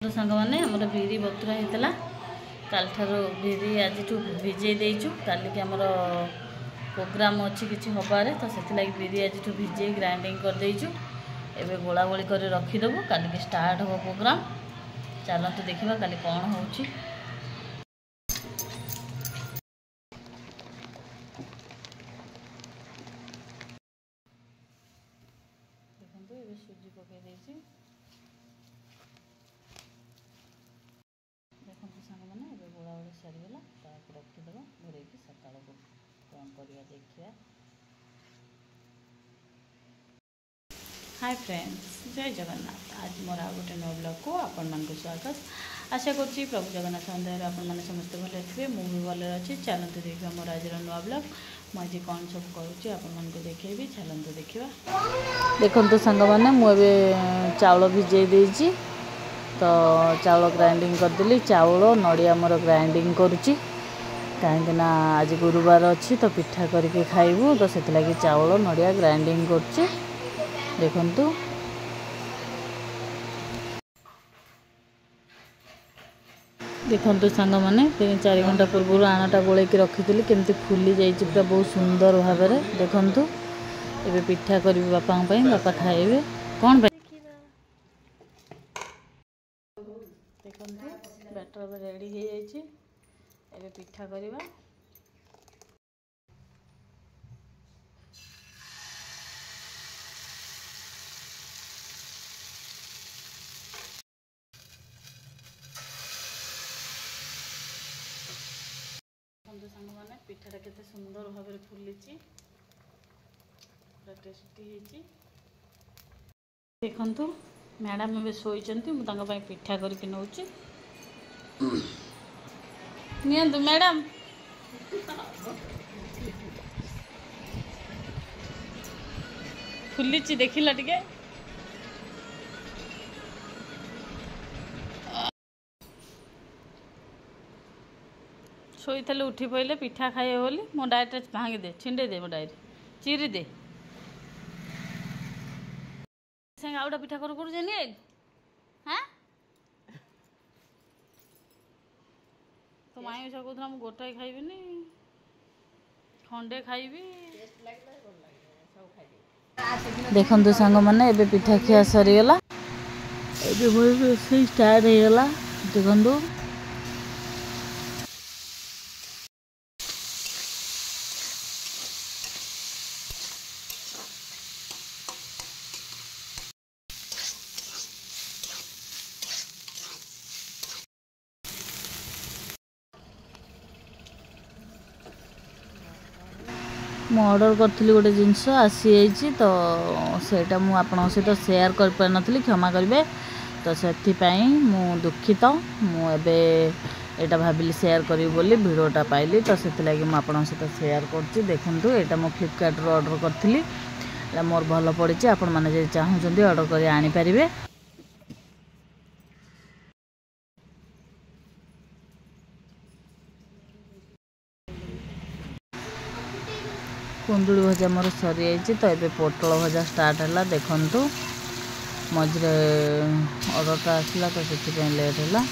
तो सांग मैंने आमर बिरी बतुरा होता काल ठार बिरी आज भिजे देचु काली के आमर प्रोग्राम अच्छी किसी हबारे तो से बिरी आज भिजे ग्राइंडिंग कर देचु एबे गोला गोली कर रखीदेबू काली के स्टार्ट हो प्रोग्राम। चलते देखा काली कौन हो सुजी पकई देखते सांग मैंने गोला गोली सारीगला रखीदेव घोड़े सका कौन करवा देखा। हाय फ्रेंड्स, जय जगन्नाथ। आज मोर आ गोटे नव ब्लॉग को आपण मान स्वागत। आशा करुँची प्रभु जगन्नाथ अंदर आपण मैंने समस्त भले थे, मुझे भले अच्छी। चलते देखा मोर आज नुआ ब्लॉग मुझे कौन सब करुँची आपण देखेबी। चलते देखा। देखो सांग मैंने मुझे चाउल भिजे देती तो चाउल ग्राइंडिंग करदेली। चाउल नड़िया मोर ग्राइंडिंग करुँची कहीं आज गुरुवार अच्छी तो पिठा करके खाइबू तो से चाउल नड़िया ग्राइंडिंग करुँची। देखंतु देखंतु सांग मैंने 3-4 घंटा पूर्व आणाटा गोल रखी केमती फुली जाइए पूरा बहुत सुंदर भाव में। देखंतु एबे पिठा करी बापा बापा खाइबे कौन देखंतु बैटर रेडी हो जाइए एबे पिठा करवा। सांग मैंने पिठाटा केते सुंदर भाव में फुली पूरा टेस्टी होती। देखंतु मैडम एवं शोचती मुझे पिठा करके नौची नियंतु मैडम फुली देखिला टिके शोई थे उठी पड़े पिठा खाइए बोली मो डायरेक्ट भांगी दे छिंडे दे मो डायरेक्ट चिरी दे संगे आउटा पिठा कर हाँ तो माई सब कहूँ मुझे गोटाए खाइबी खंडे खाइबी। देखंतु सांग मैंने एबे पिठा खिया सरीगला एबे रोषेई स्टार्ट होगला। देखंतु मु ऑर्डर करी गोटे जिनस आसी जाइए तो सेटा मु आपन सहित शेयर कर पार नथली क्षमा करेंगे। तो से मु दुखित मुझे एटा भाविली शेयर करी बोली वीडियोटा पाइली तो से मुझे सहित शेयर कर। देखूँ यहाँ मु फ्लिपकार्ट ऑर्डर करी मोर भल पड़ी आपण मैंने चाहूँगी ऑर्डर कर आनीपारे। कुंदुली भजा मोर सरी जाइए तो ये पोटल भजा स्टार्ट है। देखंतु मझे ऑर्डरटा आसला तो से लेट है।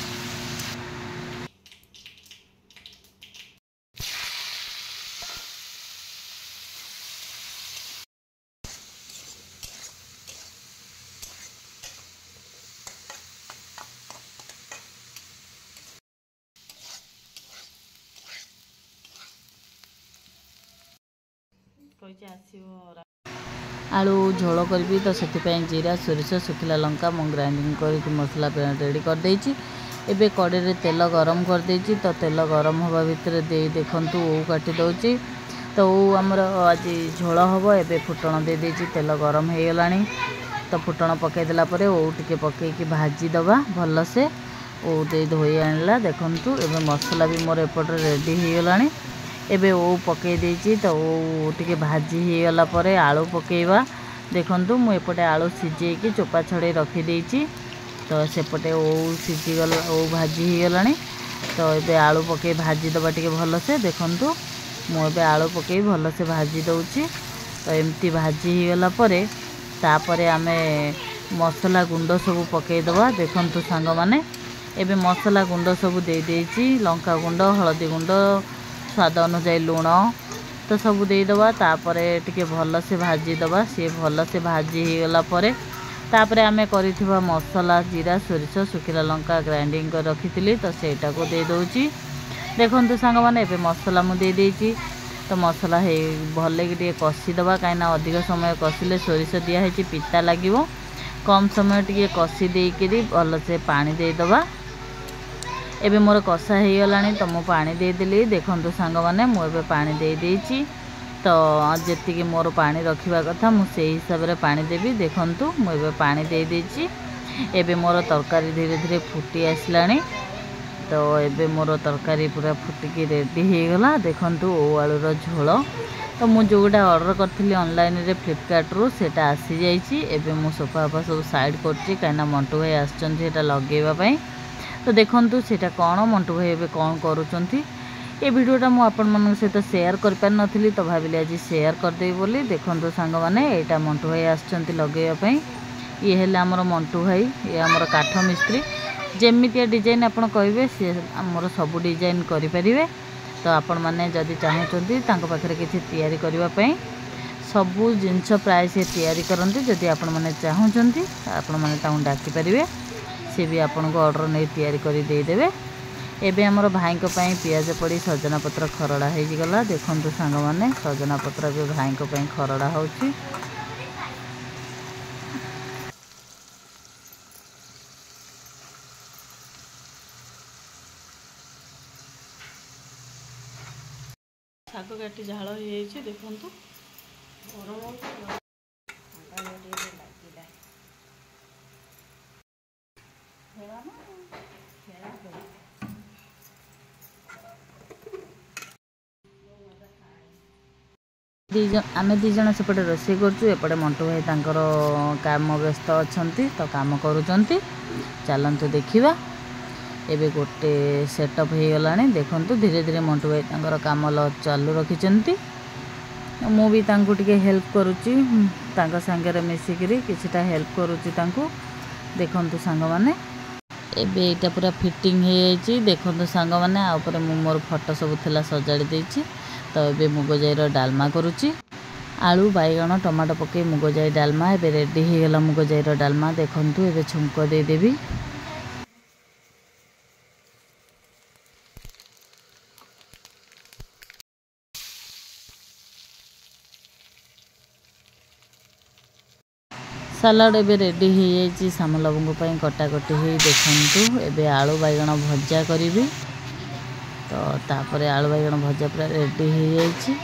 आलू झोल करी तो से जीरा सोरिष सुखिला लंका मु ग्राइंडिंग कर मसला रेडी कर देछि। एबे कड़े रे तेल गरम कर देछि तो तेल गरम हवा भितर दे देखंतु ओ काटी दउछि तो आमर आज झोल हम एबे फुटण दे देछि। तेल गरम हो गलानी तो फुटण पकई देला परे ओ टिके पकईकी भाजी दबा भल से ओ दे धोई आनला। देखंतु एबे मसला भी मोर एपटे रेडी हो गलानी एबे ओ पकई देछि तो ओ टिके भाजी हो गला परे आलू पकेइबा। देखंतु मु एपटे आलू सिझेकी चोपा छड़े रखी देछि तो सेपटे ओ सिझीगला ओ भाजी हो गलानी तो एबे आलू पकई भाजी दबा टिके भल से। देखंतु मु एबे आलू पकई भल से भाजी दउछि तो एमती भाजी हो गला परे तापरे आमे मसला गुंड सब पकईदबा। देखु सांग मैंने एबे मसला गुंड सब दे देइछि, लंका गुंड, हलदी गुंड, स्वाद अनुसार लुण तो सब देदबा। तापरे टिके भल से भाजी दबा। सी भल से भाजी गला परे तापरे आमे करिथिबा मसला जीरा सोरिष सुखिला लंका ग्राइंडिंग कर रखी तो सेटा को दे दउछि। देखु सांग मैंने एबे मसला मु दे देइछि तो मसला हे भल कि कषिदबा कहीं अधिक समय कषिले सोरिष दिखाई पिता लगे। कम समय टे कषि देकरी भल से पानी देदबा। एबे मोर कषा हो गलानी तो मु पानी देदेली। देखु सांग मैंने मुझे पानी दे देइछि तो जी मोर पानी रखा कथा मुझे हिसाब से पानी देवी। देखु मुझे पानी दे देइछि। एबे मोर तरकारी धीरे धीरे फुटी आसलानी तो एबे मोर तरकारी पूरा फुटिकी रेडी हो गला। देखु ओआलूर झोल तो मु जोटा ऑर्डर करी ऑनलाइन रे फ्लिपकार्ट रू सेटा आसी जाइछि। एबे मु सोफा सब साइड करछि कहीं मंटू भाई आसछन्ती लगेवा। तो देखु सेटा कौन मंटू भाई एबे कौन करुछन्ती। ये वीडियोटा मु आपण मन सहित शेयर कर पार नथिली तो भाविली आज शेयर करदेवी बोली। देखु सांग माने एटा मंटू भाई आसछन्ती लगेवा। ये हेले हमर मंटू भाई, ये हमर काठ मिस्त्री। जेमितिया डिजाइन आपण कहिबे से हमर सब डिजाइन करि परिबे। तो आपण माने जदि चाहउछन्ती तांको पाखरे किछि तयारी करिवा पई सबु जिंस प्राय से तयारी करन्ती। जदि आपण माने चाहउछन्ती आपण माने ताऊ डाकी परिबे, से भी आपन को ऑर्डर नहीं तैयारी करी दे देबे। एबे हमर भाई को पई पियाज पड़ी सजना पत्र खरड़ा हे गला। देखु सांग माने सजना पत्र भी भाई को पई खरड़ा होची। शाग काटी झाड़ हो देखु आमे दीजन सेपटे रोषे करपटे मंटू भाई तांकर काम व्यस्त अच्छी तो काम करुँच। चलतु देखा एबे गोटे सेटअप हो गलानी। देखु धीरे धीरे मंटू भाई तांकर काम चालू रखिंट। मु भी तांको टिके हेल्प करुच्ची तांका संगे मिसिकी किछिटा हेल्प करुच्ची तांको। देखु सांग माने एबे एटा पूरा फिटिंग हो जाइए। देखु सांग माने आउपरे मु मोर फोटो सब थिला सजाड़ी देइछि। तो एबे मुग जाईर डालमा करुच्ची। आलू बैगण टमाटो पकई मुग जाई डालमा एबे रेडी हो गला। मुग जाईर डालमा देखु एबे छुंक दे देबी। सालाड एबे रेडी हो जाइए। सामलबू कटाकटी हो देखु एबे आलू बैगण भजा करी। तो तापरे आलू बैगण भजा पूरा रेडी हो जाइए।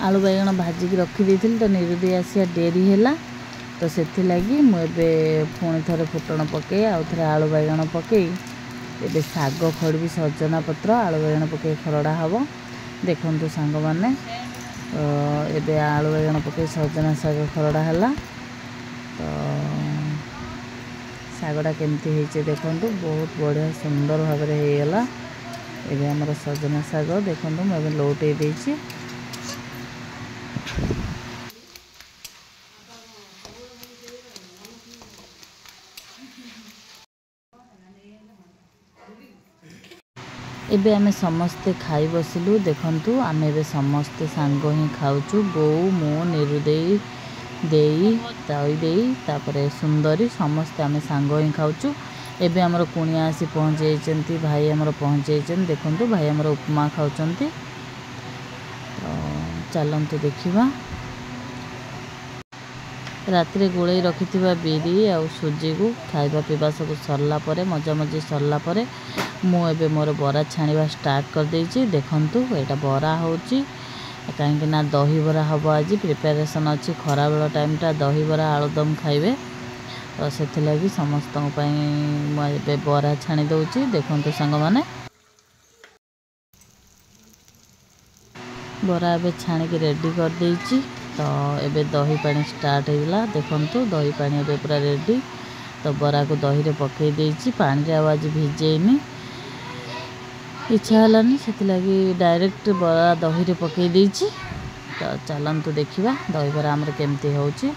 आलू बैगण भाजिकी रखी देइथिल तो निरुदी आसिया डेरी हैला तो सेथि लागी मु एबे पुणी थरे फुटण पकई आउ थरे आलू बैगण पकई एबे साग खड़बी सजना पत्र आलू बैगण पकई खरड़ा हबो। देखु सांग माने एबे आलू बैगण पकई सजना साग खरड़ा हैला। तो सागटा केमती होइचे देखु बहुत बढ़िया सुंदर भाव में हो गला। एबे हमर सजना साग देखु मु एबे लौटे देइछि। एबे आमे समस्ते खाई बसिलु। देखु आमे एबे समस्ते सांग ही खाऊचु। बोऊ मो निरु देई देई ताई देई तापरे सुंदरी समस्ते आमे सांग ही खाऊचु। एबे हमर कुणिया आसी पहुँच जाइछन्ती। भाई हमर पहुँच जाइछन। देखु भाई हमर उपमा खाउछन्ती। तो चलंतु देखिबा। रात्रे गोले रखिथिबा बिरी आ सुजी को खाइबा पीबा सब सरला परे मजा मजी सरला परे मु एबे मोर बरा छाणीबा स्टार्ट कर देइछि। देखंतु एटा बरा होची कहीं ना दही बरा हम आज प्रिपेरेसन अच्छी खरा बेला टाइमटा दही बरा आलुदम खाइबे तो से लगी समस्त मुझे बरा छाणी दौची। देखंतु सांग माने बरा एबे छाणिकी रेडी कर देइछि। तो एबे दही पानी स्टार्ट होगा। देखंतु दही पानी एबे पूरा रेडी। तो बरा को दही रे पकई देइछि। पानी रे आज भिजेनी इच्छा हलानी से लगी डायरेक्ट बरा दही रे पकई देइछि। तो चलंतु देखिबा दही बरा हमर केमती होउछि।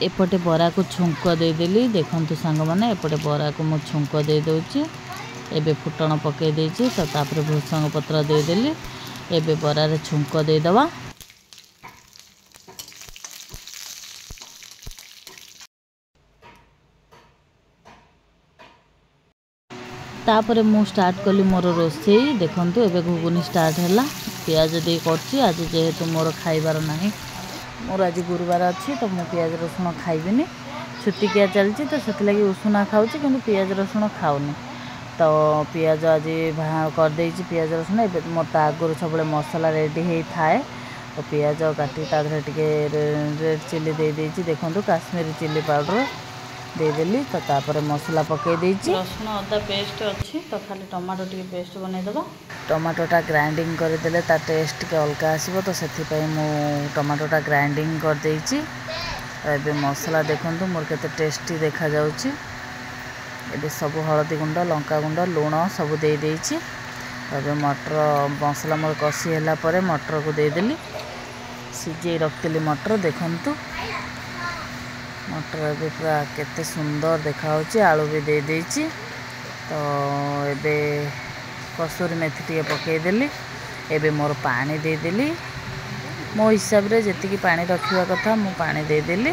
एपटे बरा को छुंक देदेली देखंतु सांग माने एपटे बरा को मु छुंक दे दउची एबे फुटण पके देची तो तापर भृसंग पत्र देदेली एबे बरा रे छुंक दे दवा तापर मु स्टार्ट कली मोर रोसई देखंतु एबे घुगुनी स्टार्ट हैला प्याज दे करची आज जेहेतु मोर खाइबार नाही मोर आज गुरुवार अच्छी तो मु प्याज रसुण खाइबिनी छुतिकिया चलची तो से लगी उषुना खाऊँ कि पियाज रसुण खाऊनी तो पियाज आज कर देची पियाज रसुण ए मत आगुरी सब मसला रेडी हो थाए तो पियाज काटी टे रेड चिली दे देची देखो काश्मीरी चिली पाउडर देदेली तो तापर मसला पकई देची रसुण अदा पेस्ट अच्छी तो खाली टमाटो टी पेस्ट बनईदबा टमाटोटा ग्राइंडिंग करदेले ता टेस्ट के अलग आसो तो से मु टमाटोटा ग्राइंडिंग कर देची एबे मसला देखंतु मोर केते टेस्टी देखा जाउची एबे सब हळदी गुंड लंका गुंड लूण सब दे देची एबे मटर मसला मोर कसी होला परे मटर को दे देली सिजे रखतली मटर देखंतु मटर एबे पूरा केते सुंदर देखा होची आलू भी दे देची तो एबे कसूरी मेथी टे पकई देली एबे मोर पानी दे देली मो हिसाब रे जेतिकी पानी रखिवा कथा मु पानी दे देली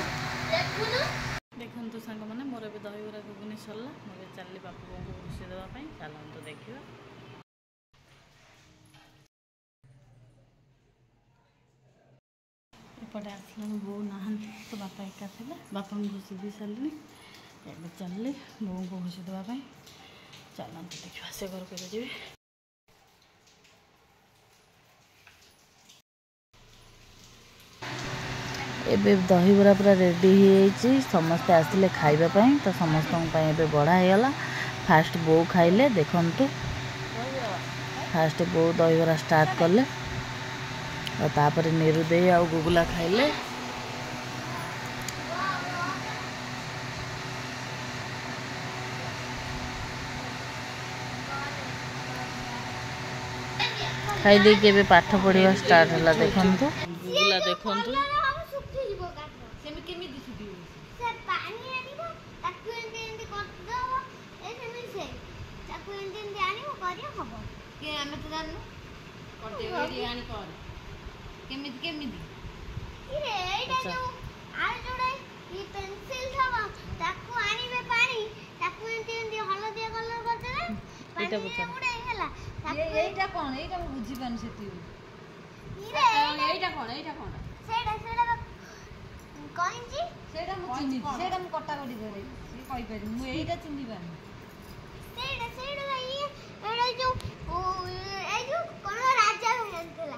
देखंतु संग माने मोर एबे दही बरा घुगुनी सरला मोर चलली बापू को खुशी देवा पई चलंतु देखिवा एपटे आसला बो नहांती तो बापा एका थिले बापा को खुशी दी सारली एबे चलली बो को खुशी देवा पई चलंतु देखिवा से घर को जेबे एबे दही बरा पूरा रेडी हो समस्ते आसिले खाइबा तो समस्त बढ़ा होगा फास्ट बो खाइले देखंतु फास्ट बो दही बरा स्टार्ट कले और तापर नीरू दे आ गुगुला खाइले खाई दे के पाठ पढ़ा स्टार्ट है देखंतु गुगुला देखंतु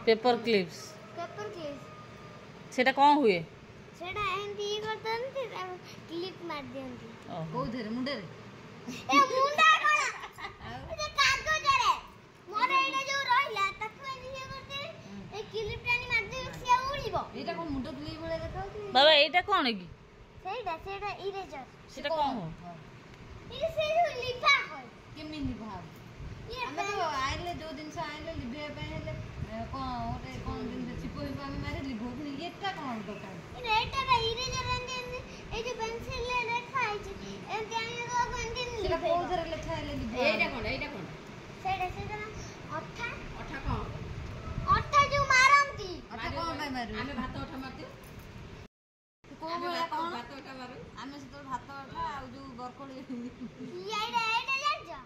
पेपर क्लिप्स सेटा कौन हुए सेटा एंती करतंती क्लिप मार दियंती को धरे मुंडे रे ए मुंडा कोना ए कागज रे मोरे एटा जो रहिला ताकू एनी करते ए क्लिप टानी मार दे से उड़ीबो एटा कोन मुंडो क्लिप बळे देखाउती बाबा एटा कोन की सेटा इरेजर सेटा कोन हो ये से जो लिफा होय केमि लिफा ये हम तो आइले जो दिन से आइले लिबे पे हेले कौन दिन से चिपो ही पानी मारे लिबो कि एटा कौन दरकार एटा का इरेजर एंदी ए जो पेंसिल ले लेखा आइछ एंती आनी को एंती सेटा कोन धरे लेखा हेले लिबो एटा कोन सेटा अठा कौन अठा जो मारंती अठा कौन भाई मारू हमें भात अठा मारती को बोला कौन भात अठा मारू हमें से तो भात अठा आ जो बरकोली एटा जानजा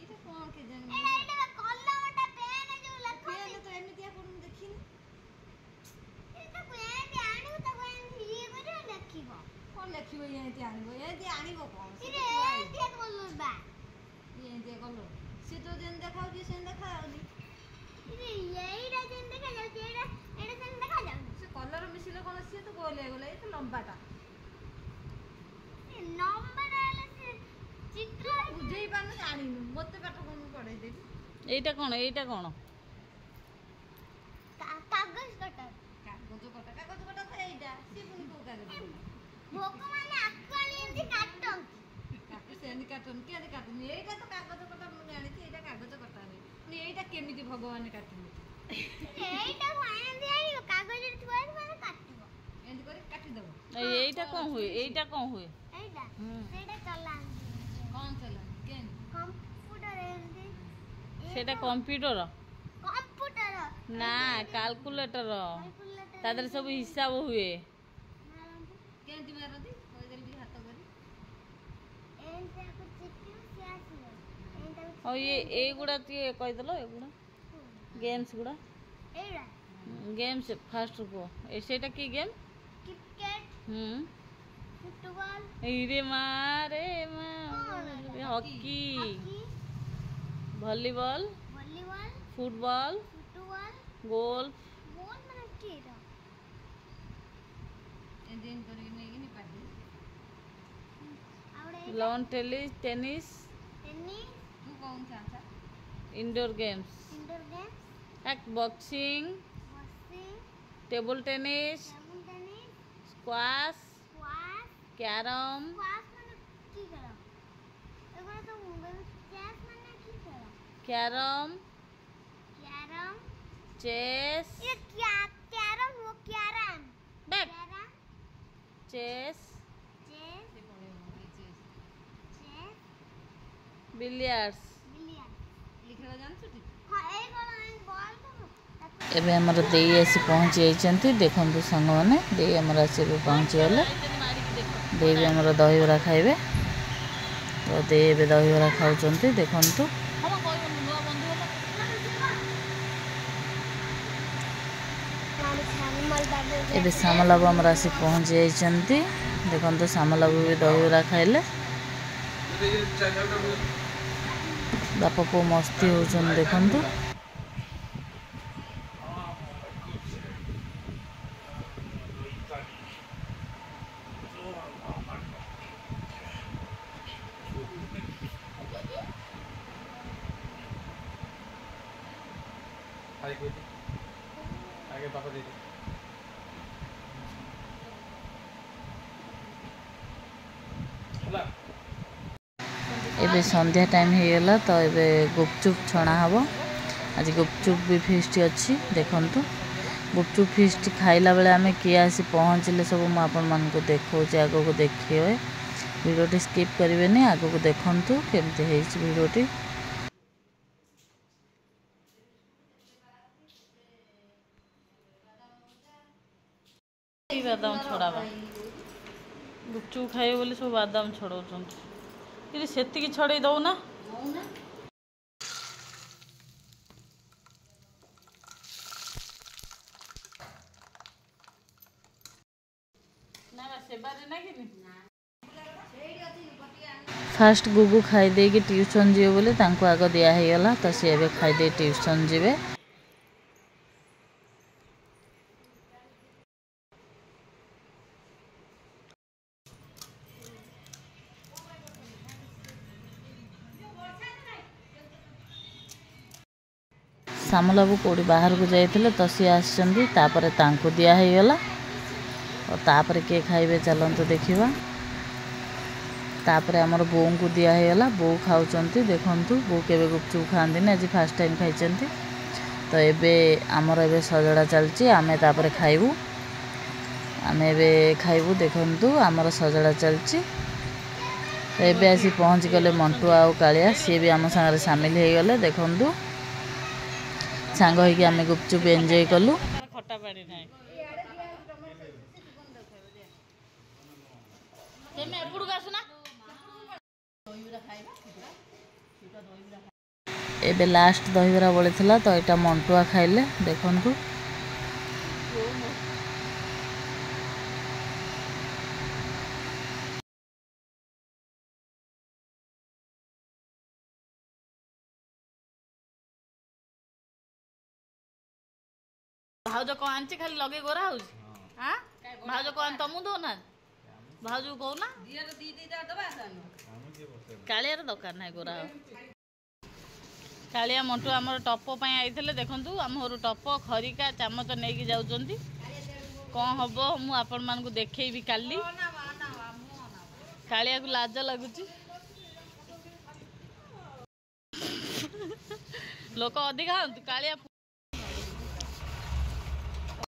ये कौन के जान एटा कलमटा पेन जो लखा पेन तो एमितिया कोन देखिन एटा पेन आनी तो कोन ये करे लखिबो कौन लखिबो ये आनीबो कौन इरे एटा कलर बा ये कलर से तो दिन देखाउ जे से देखाउनी इरे एटा दिन देखा जाउ एटा दिन देखा जाउ से कलर मिसिले कोन से तो गोले गोले ये तो लंबाटा ए नंबर आले से चित्र बुझेई पानु जानिनु मते पाठ कोन पढाई देबी एटा कोन कागज कटर कागज कटा तो एटा से पुनी को कागज भोक माने आक्वाली एंती काटो काटो सेनी काटन के आदि काटन एटा तो कागज कटा मु जानि छी एटा कागज कटा रे पुनी एटा केमिति भगवान काटन एटा फाइन दियाई कागज रे थुआ माने काटबो एंती କରି କାଟି ଦବ এইটা কোন হুয়ে এইটা কোন হুয়ে এইটা হুম ସେଇଟା ଚଲାନ୍ତି କଣ ଚଲା କେନ୍ କମ୍ପ୍ୟୁଟର ଏମିତି সেটা কম্পিউটর କମ୍ପ୍ୟୁଟର না ক্যালকুলেটর କ୍ୟାଲକୁଲେଟର ତା ଦେହରେ ସବୁ ହିସାବ ହୁଏ ମାରନ୍ତି କେମିତି ମାରନ୍ତି କହିଦେଲି ଟିକେ ହାତ କରି ଏମିତି ଆକୁ ଚିପିବୁ ସିଏ ଆସିବ ଏମିତି ଆକୁ ଆଉ এইগুড়া ଟିକେ କହିଦେଲ ଏଗୁড়ା ଗେମ୍ସ ଗୁড়ା ଏଇଟା গেমস ফার্স্ট কো সেটা কি গেম କ୍ରିକେଟ হুম ଫୁଟବଲ এইরে মা রে মা hockey hockey volleyball volleyball football football golf ball ମାନେ କି ଏଇଟା ଏମିତି ଏମିତି କରିକି ନେଇକି ପାଟି ଆଉ ଗୋଟେ লন টেনিস ଟେନିସ୍ ତୁ କହୁଛୁ ଚାଚା ইনডোর গেমস ଇନଡୋର ଗେମ୍ସ এক boxing boxing table tennis table tennis squash squash carrom squash ମାନେ କି ଖେଳ ଏଗୁଡ଼ା ସବୁ ଚେସ୍ ମାନେ କି ଖେଳ ক্যারম କ୍ୟାରମ୍ চেস ये କ୍ୟାରମ୍ ନୁହଁ carrom back carrom chess chess ସେ ପଳେଇବ ଚେସ୍ ଚେସ୍ ବିଲିଆର୍ଡସ୍ ବିଲିୟର୍ଡ ଏ ଖେଳ ଜାଣିଛୁ ଟି ହଁ ଏଇ ବଲ୍ ବଲ୍ ତ ତାକୁ ଏବେ ଆମର ଦେଇ ଆସି ପହଞ୍ଚି ଯାଇଛନ୍ତି ଦେଖନ୍ତୁ ସାଙ୍ଗମାନେ ଦେଇ ଆମର ଆସି ଏବେ ପହଞ୍ଚିଗଲେ ଦେଇ ବି ଆମର ଦହିବରା ଖାଇବେ ତ ଦେଇ ଏବେ ଦହିବରା ଖାଉଛନ୍ତି ଦେଖନ୍ତୁ ଏବେ ଶ୍ୟାମଲାବୁ ଆମର ଆସି ପହଞ୍ଚି ଯାଇଛନ୍ତି ଦେଖନ୍ତୁ ଶ୍ୟାମଲାବୁ ବି ଦହିବରା ଖାଇଲେ ବାପ ପୁଅ ମସ୍ତି ହେଉଛନ୍ତି ଦେଖନ୍ତୁ आगे पापा दे दे ଏବେ ସନ୍ଧ୍ୟା ଟାଇମ୍ ହେଇଗଲା ତ ଏବେ ଗୁପଚୁପ୍ ଛଣା ହେବ ଆଜି ଗୁପଚୁପ୍ ବି ଫିଷ୍ଟ ଅଛି ଦେଖନ୍ତୁ ଗୁପଚୁପ୍ ଫିଷ୍ଟ ଖାଇଲା ବେଳେ ଆମେ କିଏ ଆସି ପହଞ୍ଚିଲେ ସବୁ ମୁଁ ଆପଣମାନଙ୍କୁ ଦେଖାଉଛି ଆଗକୁ ଦେଖିବେ ଭିଡ଼ିଓଟି ସ୍କିପ୍ କରିବେନି ଆଗକୁ ଦେଖନ୍ତୁ କେମିତି ହେଇଛି ଭିଡ଼ିଓଟି ବାଦାମ ଛଡ଼ାବା ଗୁପଚୁପ୍ ଖାଇବେ ବୋଲି ସବୁ ବାଦାମ ଛଡ଼ଉଛନ୍ତି କିନ୍ତୁ ସେତିକି ଛଡ଼େଇ ଦଉନା ନଉନା ନା ସେବାରେ ନାଗିନି ସେଇଠି ଅଛି ଗୋଟିଏ ଫାଷ୍ଟ ଗୁଗୁ ଖାଇ ଦେଇକି ଟ୍ୟୁସନ୍ ଯିବେ ବୋଲି ତାଙ୍କୁ ଆଗ ଦିଆ ହେଇଗଲା ତ ସିଏ ଏବେ ଖାଇଦେଇ ଟ୍ୟୁସନ୍ ଯିବେ ଶ୍ୟାମଲାବୁ କେଉଁଠି ବାହାରକୁ ଯାଇଥିଲେ ତ ସିଏ ଆସିଛନ୍ତି ତାପରେ ତାଙ୍କୁ ଦିଆ ହେଇଗଲା ଆଉ ତାପରେ କିଏ ଖାଇବେ ଚାଲନ୍ତୁ ଦେଖିବା ତାପରେ ଆମର ବୋଉଙ୍କୁ ଦିଆ ହେଇଗଲା ବୋଉ ଖାଉଛନ୍ତି ଦେଖନ୍ତୁ ବୋଉ କେବେ ଗୁପଚୁପ୍ ଖାଆନ୍ତିନି ଆଜି ଫାଷ୍ଟ ଟାଇମ୍ ଖାଇଛନ୍ତି ତ ଏବେ ଆମର ଏବେ ସଜଡ଼ା ଚାଲିଛି ଆମେ ତାପରେ ଖାଇବୁ ଆମେ ଏବେ ଖାଇବୁ ଦେଖନ୍ତୁ ଆମର ସଜଡ଼ା ଚାଲିଛି ତ ଏବେ ଆସି ପହଞ୍ଚିଗଲେ ମଣ୍ଟୁଆ ଆଉ କାଳିଆ ସିଏ ବି ଆମ ସାଙ୍ଗରେ ସାମିଲ ହେଇଗଲେ ଦେଖନ୍ତୁ ସାଙ୍ଗ ହେଇକି ଆମେ ଗୁପଚୁପ୍ ଏନ୍ଜୟ କଲୁ ଖଟା ପାଣି ନାହିଁ ତମେ ଏପଟକୁ ଆସୁନା ଏବେ ଲାଷ୍ଟ ଦହିବରା ବଳିଥିଲା ତ ଏଇଟା ମଣ୍ଟୁଆ ଖାଇଲେ ଦେଖନ୍ତୁ ଭାଉଜ କଣ ଆଣିଛି ଖାଲି ଲଗେଇ ଗୋରା ହଉଛି ଆଁ ଭାଉଜ କଣ ତମକୁ ଦଉନାହାନ୍ତି ଭାଉଜକୁ କହୁନା ଦିଅର ଦି ଦିଟା ଦବା କାଳିଆର ଦରକାର ନାହିଁ ଗୋରା ହଉ କାଳିଆ ମଣ୍ଟୁ ଆମର ଟପ ପାଇଁ ଆଇଥିଲେ ଦେଖନ୍ତୁ ଆମ ଘରୁ ଟପ ଖରିକା ଚାମଚ ନେଇକି ଯାଉଛନ୍ତି କ'ଣ ହବ ମୁଁ ଆପଣମାନଙ୍କୁ ଦେଖେଇବି କାଲି କାଳିଆକୁ ଲାଜ ଲାଗୁଛି ଲୋକ ଅଧିକା ହଅନ୍ତୁ କାଳିଆ